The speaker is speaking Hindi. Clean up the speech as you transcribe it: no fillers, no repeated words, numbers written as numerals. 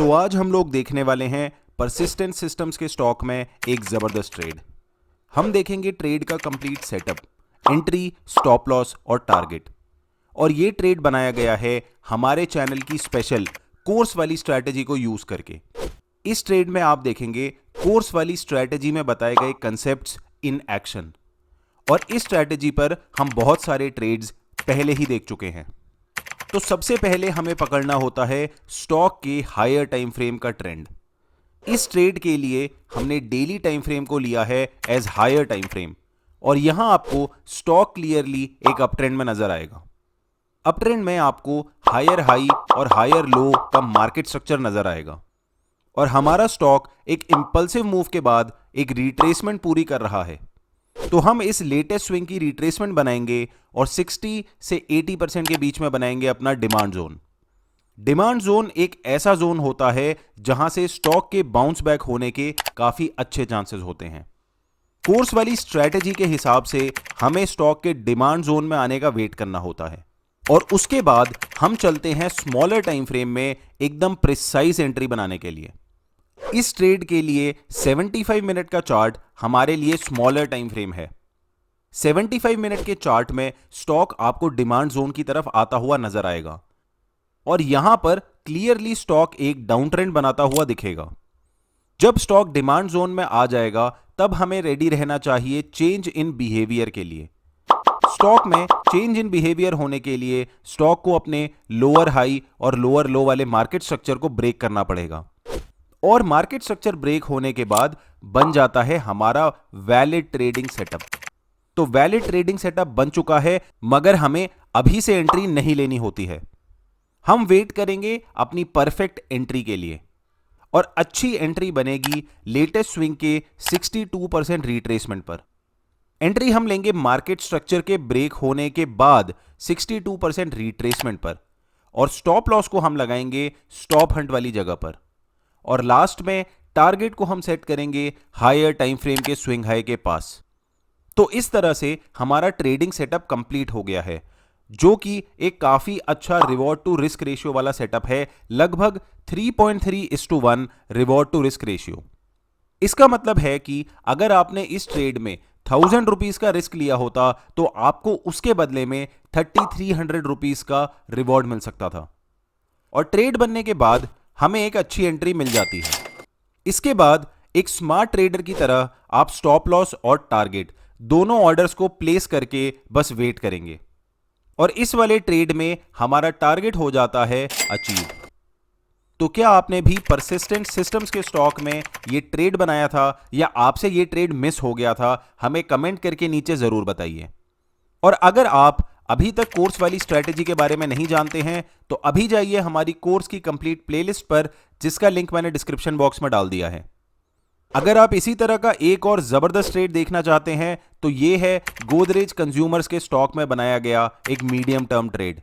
तो आज हम लोग देखने वाले हैं परसिस्टेंट सिस्टम्स के स्टॉक में एक जबरदस्त ट्रेड। हम देखेंगे ट्रेड का complete setup, entry, stop loss और टारगेट। और ये ट्रेड बनाया गया है हमारे चैनल की स्पेशल कोर्स वाली स्ट्रैटेजी को यूज करके। इस ट्रेड में आप देखेंगे कोर्स वाली स्ट्रैटेजी में बताए गए कंसेप्ट्स इन एक्शन। और इस स्ट्रैटेजी पर हम बहुत सारे ट्रेड्स पहले ही देख चुके हैं। तो सबसे पहले हमें पकड़ना होता है स्टॉक के हायर टाइम फ्रेम का ट्रेंड। इस ट्रेड के लिए हमने डेली टाइम फ्रेम को लिया है एज हायर टाइम फ्रेम, और यहां आपको स्टॉक क्लियरली एक अप ट्रेंड में नजर आएगा। अप ट्रेंड में आपको हायर हाई और हायर लो का मार्केट स्ट्रक्चर नजर आएगा, और हमारा स्टॉक एक इंपल्सिव मूव के बाद एक रिट्रेसमेंट पूरी कर रहा है। तो हम इस लेटेस्ट स्विंग की रिट्रेसमेंट बनाएंगे और 60 से 80% के बीच में बनाएंगे अपना डिमांड जोन। डिमांड जोन एक ऐसा जोन होता है जहां से स्टॉक के बाउंस बैक होने के काफी अच्छे चांसेस होते हैं। कोर्स वाली स्ट्रैटेजी के हिसाब से हमें स्टॉक के डिमांड जोन में आने का वेट करना होता है, और उसके बाद हम चलते हैं स्मॉलर टाइम फ्रेम में एकदम प्रिसाइज एंट्री बनाने के लिए। इस ट्रेड के लिए 75 मिनट का चार्ट हमारे लिए स्मॉलर टाइम फ्रेम है। 75 मिनट के चार्ट में स्टॉक आपको डिमांड जोन की तरफ आता हुआ नजर आएगा, और यहां पर क्लियरली स्टॉक एक डाउन ट्रेंड बनाता हुआ दिखेगा। जब स्टॉक डिमांड जोन में आ जाएगा तब हमें रेडी रहना चाहिए चेंज इन बिहेवियर के लिए। स्टॉक में चेंज इन बिहेवियर होने के लिए स्टॉक को अपने लोअर हाई और लोअर लो वाले मार्केट स्ट्रक्चर को ब्रेक करना पड़ेगा, और मार्केट स्ट्रक्चर ब्रेक होने के बाद बन जाता है हमारा वैलिड ट्रेडिंग सेटअप। तो वैलिड ट्रेडिंग सेटअप बन चुका है, मगर हमें अभी से एंट्री नहीं लेनी होती है। हम वेट करेंगे अपनी परफेक्ट एंट्री के लिए, और अच्छी एंट्री बनेगी लेटेस्ट स्विंग के 62% रिट्रेसमेंट पर। एंट्री हम लेंगे मार्केट स्ट्रक्चर के ब्रेक होने के बाद 62% रिट्रेसमेंट पर, और स्टॉप लॉस को हम लगाएंगे स्टॉप हंट वाली जगह पर, और लास्ट में टारगेट को हम सेट करेंगे हायर टाइम फ्रेम के स्विंग हाई के पास। तो इस तरह से हमारा ट्रेडिंग सेटअप कंप्लीट हो गया है, जो कि एक काफी अच्छा रिवॉर्ड टू रिस्क रेशियो वाला सेटअप है, लगभग 3.3:1 रिवॉर्ड टू रिस्क रेशियो। इसका मतलब है कि अगर आपने इस ट्रेड में 1000 रुपीज का रिस्क लिया होता तो आपको उसके बदले में 3300 रुपीज का रिवॉर्ड मिल सकता था, और ट्रेड बनने के बाद हमें एक अच्छी एंट्री मिल जाती है। इसके बाद एक स्मार्ट ट्रेडर की तरह आप स्टॉप लॉस और टारगेट दोनों ऑर्डर्स को प्लेस करके बस वेट करेंगे, और इस वाले ट्रेड में हमारा टारगेट हो जाता है अचीव। तो क्या आपने भी परसिस्टेंट सिस्टम्स के स्टॉक में ये ट्रेड बनाया था, या आपसे ये ट्रेड मिस हो गया था? हमें कमेंट करके नीचे जरूर बताइए। और अगर आप अभी तक कोर्स वाली स्ट्रैटेजी के बारे में नहीं जानते हैं तो अभी जाइए हमारी कोर्स की कंप्लीट प्लेलिस्ट पर, जिसका लिंक मैंने डिस्क्रिप्शन बॉक्स में डाल दिया है। अगर आप इसी तरह का एक और जबरदस्त ट्रेड देखना चाहते हैं तो ये है गोदरेज कंज्यूमर्स के स्टॉक में बनाया गया एक मीडियम टर्म ट्रेड।